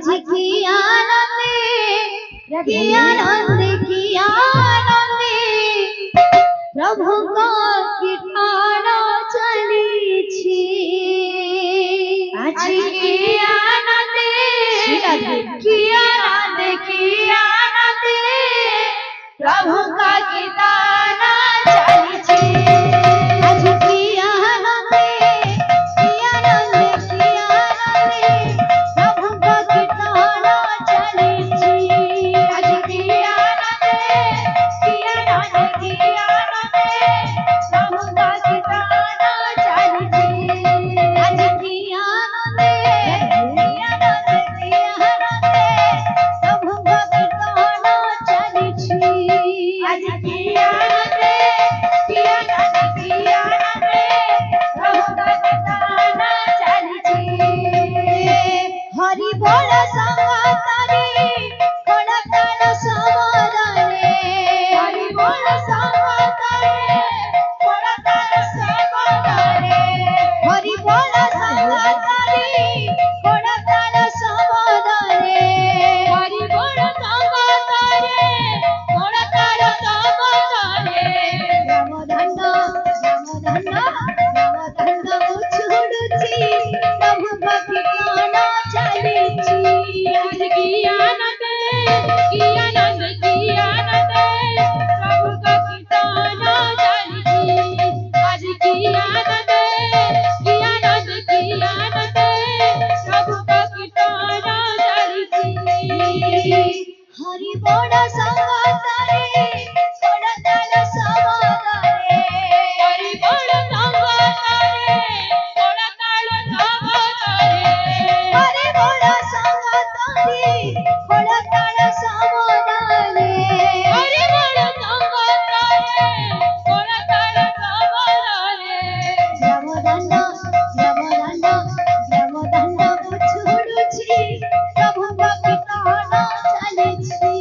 आज की आनंदे की आनंदे की आनंदे प्रभु को कीर्तन चलीछि आज की आनंदे की आनंदे प्रभु का कीर्तन चलीछि आज की आनंदे की आनंदे प्रभु का कीर्तन चलीछि आज की आनंदे की आनंदे प्रभु का कीर्तन चलीछि आज की आनंदे प्रभु का कीर्तन चलीछि आज की आनंदे प्रभु का कीर्तन चलीछि हरि बोल संगतरे कोणताल समरणे हरि बोल संगतरे कोणताल समरणे हरि बोल संगतरे कोणताल समरणे हरि बोल संगतरे कोणताल समरणे रामधन उछुडुछि प्रभु का कीर्तन चलीछि आज की आनंदे प्रभु का कीर्तन चलीछि आज की आनंदे प्रभु का कीर्तन चलीछि हरि बोल संगतरे कोणताल समरणे हरि बोल संगतरे कोणताल समरणे हरि बोल संगतरे कोणताल समरणे हरि बोल संगतरे कोणताल समरणे रामधन उछुडुछि प्रभु का कीर्तन चलीछि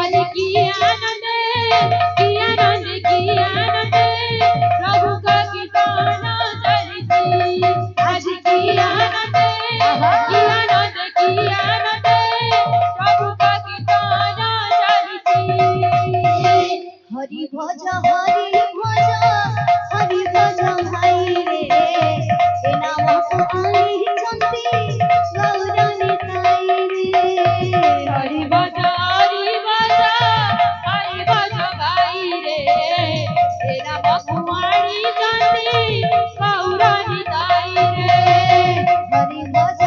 आज की आनंदे प्रभु का कीर्तन चलीछि आज की आनंदे प्रभु का कीर्तन चलीछि हरि भज भाई रे ए नाम आनी चंती गौरानी ताई रे हरि भज भाई रे ए नाम आनी चंती गौरानी ताई रे हरि भज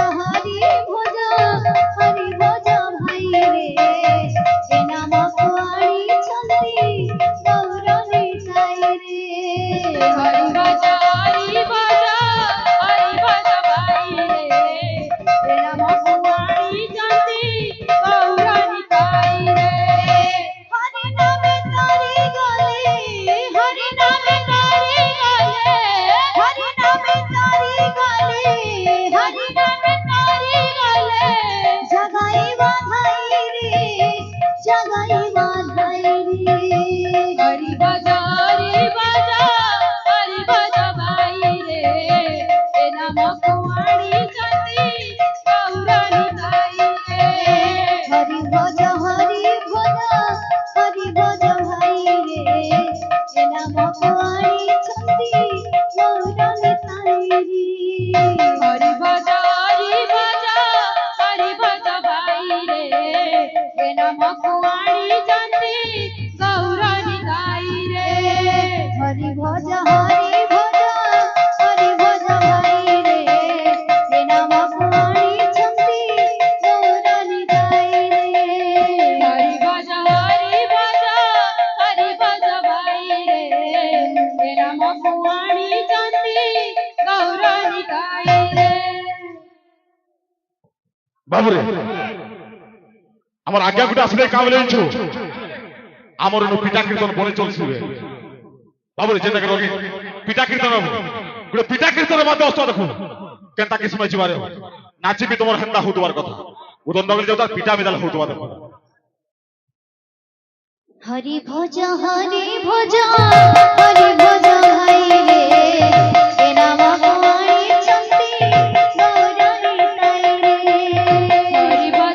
भाई रे ए नाम आनी चंती गौरानी ताई रे हरि भज भाई रे ए नाम आनी चंती गौरानी ताई रे हरि नामे तारी गले हरि नामे तारी गले हरि नामे तारी गले हरि नामे तारी गले जगाई बाधाई रे हरि भज भाई रे ए नाम कुआणी चंदी गौरानी ताई रे हरि भज भाई रे ए नाम कुआणी चंदी गौरानी ताई रे हरि भज भाई रे ए नाम कुआणी चंदी गौरानी ताई रे हरि भज भाई रे ए नाम कुआणी चंदी गौरानी ताई रे हरि भज भाई रे ए नाम कुआणी चंदी गौरानी ताई रे बाबुरे আমার আজ্ঞা গুটা আসলে কাবলে ইচ্ছু আমার পিতা কীর্তন বলে চলছিবে বাবুরে যেটাকে রোগী পিতা কীর্তন গুলো পিতা কীর্তনের মধ্যে অস্ত দেখুন কেনতা কি শুনাইছি বারে নাচিবি তোমার হেন্দা হউতবার কথা উদন নগরে যাও তার পিতা মেদাল হউতবা দেখো हरि भज भाई रे ए नाम कुआणी चंदी गौरानी ताई रे हरि भज